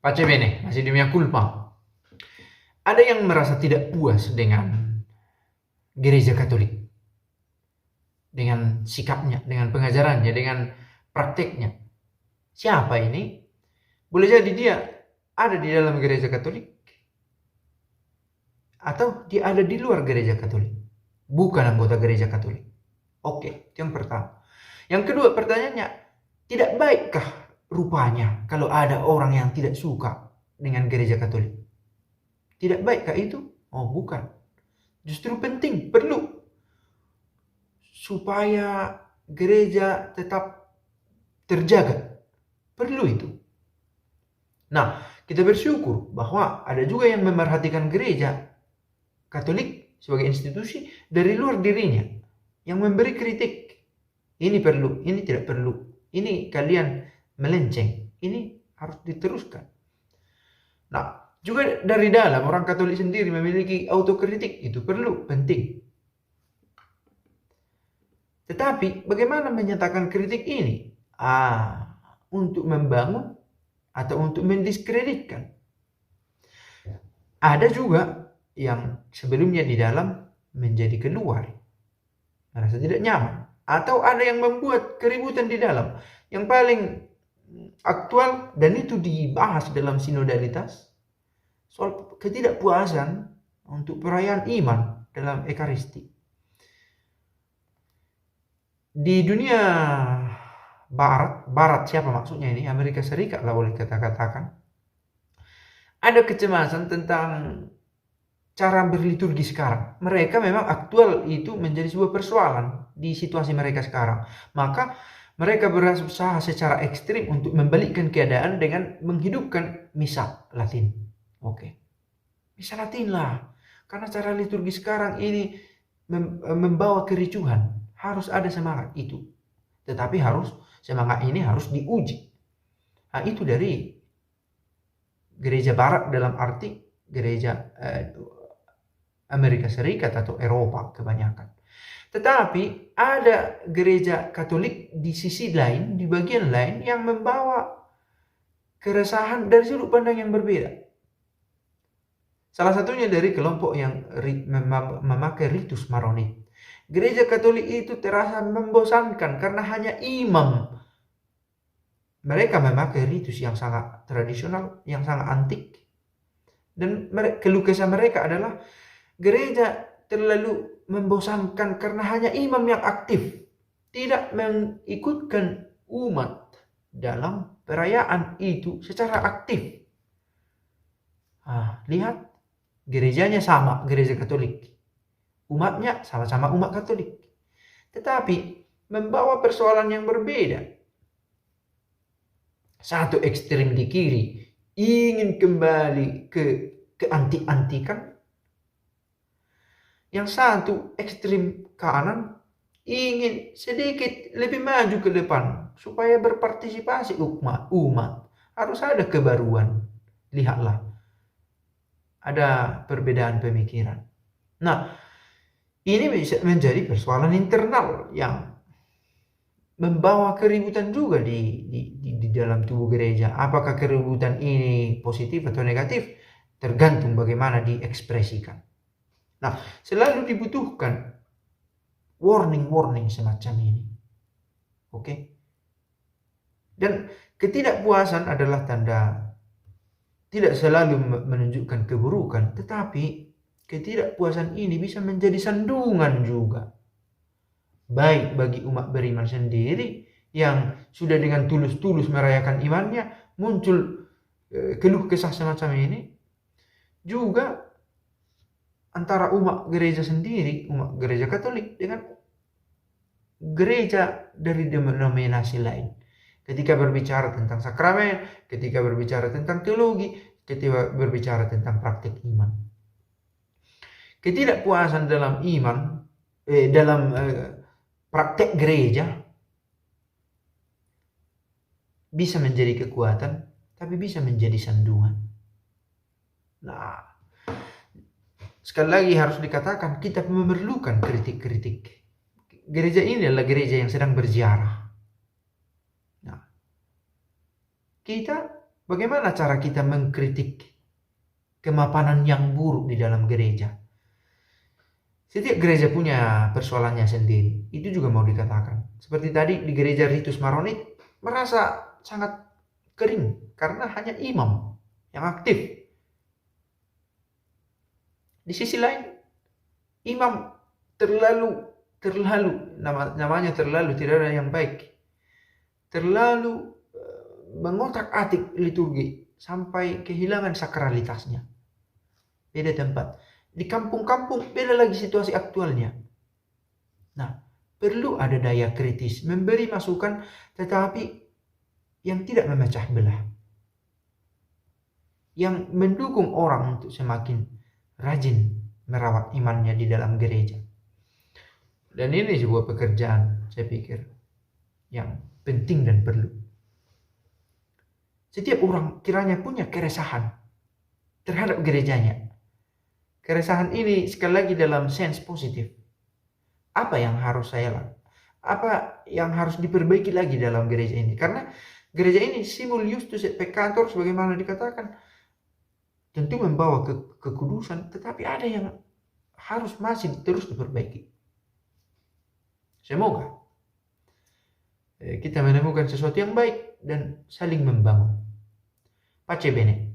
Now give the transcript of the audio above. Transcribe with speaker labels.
Speaker 1: Pace bene, masih di mia culpa. Ada yang merasa tidak puas dengan gereja Katolik, dengan sikapnya, dengan pengajarannya, dengan prakteknya. Siapa ini? Boleh jadi dia ada di dalam gereja Katolik, atau dia ada di luar gereja Katolik, bukan anggota gereja Katolik. Oke, itu yang pertama. Yang kedua, pertanyaannya, tidak baikkah rupanya kalau ada orang yang tidak suka dengan gereja Katolik? Tidak baikkah itu? Oh, bukan. Justru penting, perlu, supaya gereja tetap terjaga. Perlu itu. Nah, kita bersyukur bahwa ada juga yang memerhatikan gereja Katolik sebagai institusi dari luar dirinya, yang memberi kritik. Ini perlu, ini tidak perlu, ini kalian melenceng, ini harus diteruskan. Nah, juga dari dalam orang Katolik sendiri memiliki autokritik, itu perlu, penting. Tetapi bagaimana menyatakan kritik ini? Untuk membangun atau untuk mendiskreditkan. Ada juga yang sebelumnya di dalam menjadi keluar, merasa tidak nyaman. Atau ada yang membuat keributan di dalam. Yang paling aktual, dan itu dibahas dalam sinodalitas, soal ketidakpuasan untuk perayaan iman dalam Ekaristi. Di dunia Barat siapa maksudnya ini? Amerika Serikat lah boleh kita katakan. Ada kecemasan tentang cara berliturgi sekarang. Mereka memang aktual itu menjadi sebuah persoalan di situasi mereka sekarang. Maka mereka berusaha secara ekstrim untuk membalikkan keadaan dengan menghidupkan misa Latin. Oke. Misa Latin lah. Karena cara liturgi sekarang ini membawa kericuhan. Harus ada semangat itu. Tetapi semangat ini harus diuji. Nah, itu dari gereja Barat dalam arti gereja Amerika Serikat atau Eropa kebanyakan. Tetapi ada gereja Katolik di sisi lain, di bagian lain, yang membawa keresahan dari sudut pandang yang berbeda. Salah satunya dari kelompok yang memakai ritus Maronit. Gereja Katolik itu terasa membosankan karena hanya imam. Mereka memakai ritus yang sangat tradisional, yang sangat antik. Dan keluh kesah mereka adalah gereja terlalu membosankan karena hanya imam yang aktif, tidak mengikutkan umat dalam perayaan itu secara aktif. Lihat, gerejanya sama, gereja Katolik. Umatnya sama-sama umat Katolik. Tetapi membawa persoalan yang berbeda. Satu ekstrem di kiri ingin kembali ke anti-antikan. Yang satu ekstrem kanan ingin sedikit lebih maju ke depan supaya berpartisipasi umat. Harus ada kebaruan. Lihatlah, ada perbedaan pemikiran. Nah, ini bisa menjadi persoalan internal yang membawa keributan juga di dalam tubuh gereja. Apakah keributan ini positif atau negatif? Tergantung bagaimana diekspresikan. Nah, selalu dibutuhkan warning semacam ini. Oke? Dan ketidakpuasan adalah tanda tidak selalu menunjukkan keburukan, tetapi ketidakpuasan ini bisa menjadi sandungan juga. Baik bagi umat beriman sendiri yang sudah dengan tulus-tulus merayakan imannya, muncul keluh kesah semacam ini. Juga antara umat gereja sendiri, umat gereja Katolik dengan gereja dari denominasi lain. Ketika berbicara tentang sakramen, ketika berbicara tentang teologi, ketika berbicara tentang praktik iman. Ketidakpuasan dalam iman, dalam praktek gereja bisa menjadi kekuatan, tapi bisa menjadi sandungan. Nah, sekali lagi harus dikatakan, kita memerlukan kritik-kritik. Gereja ini adalah gereja yang sedang berziarah. Nah, kita Bagaimana cara kita mengkritik kemapanan yang buruk di dalam gereja? Setiap gereja punya persoalannya sendiri. Itu juga mau dikatakan. Seperti tadi di gereja Ritus Maronit merasa sangat kering karena hanya imam yang aktif. Di sisi lain, imam terlalu namanya terlalu tidak ada yang baik. Terlalu mengotak-atik liturgi sampai kehilangan sakralitasnya. Beda tempat. Di kampung-kampung beda lagi situasi aktualnya. Nah, perlu ada daya kritis, memberi masukan tetapi yang tidak memecah belah. Yang mendukung orang untuk semakin rajin merawat imannya di dalam gereja. Dan ini sebuah pekerjaan, saya pikir, yang penting dan perlu. Setiap orang kiranya punya keresahan terhadap gerejanya. Keresahan ini sekali lagi dalam sense positif. Apa yang harus saya lakukan? Apa yang harus diperbaiki lagi dalam gereja ini? Karena gereja ini simul justus et peccator sebagaimana dikatakan. Tentu membawa kekudusan, tetapi ada yang harus masih terus diperbaiki. Semoga kita menemukan sesuatu yang baik dan saling membangun. Pace bene.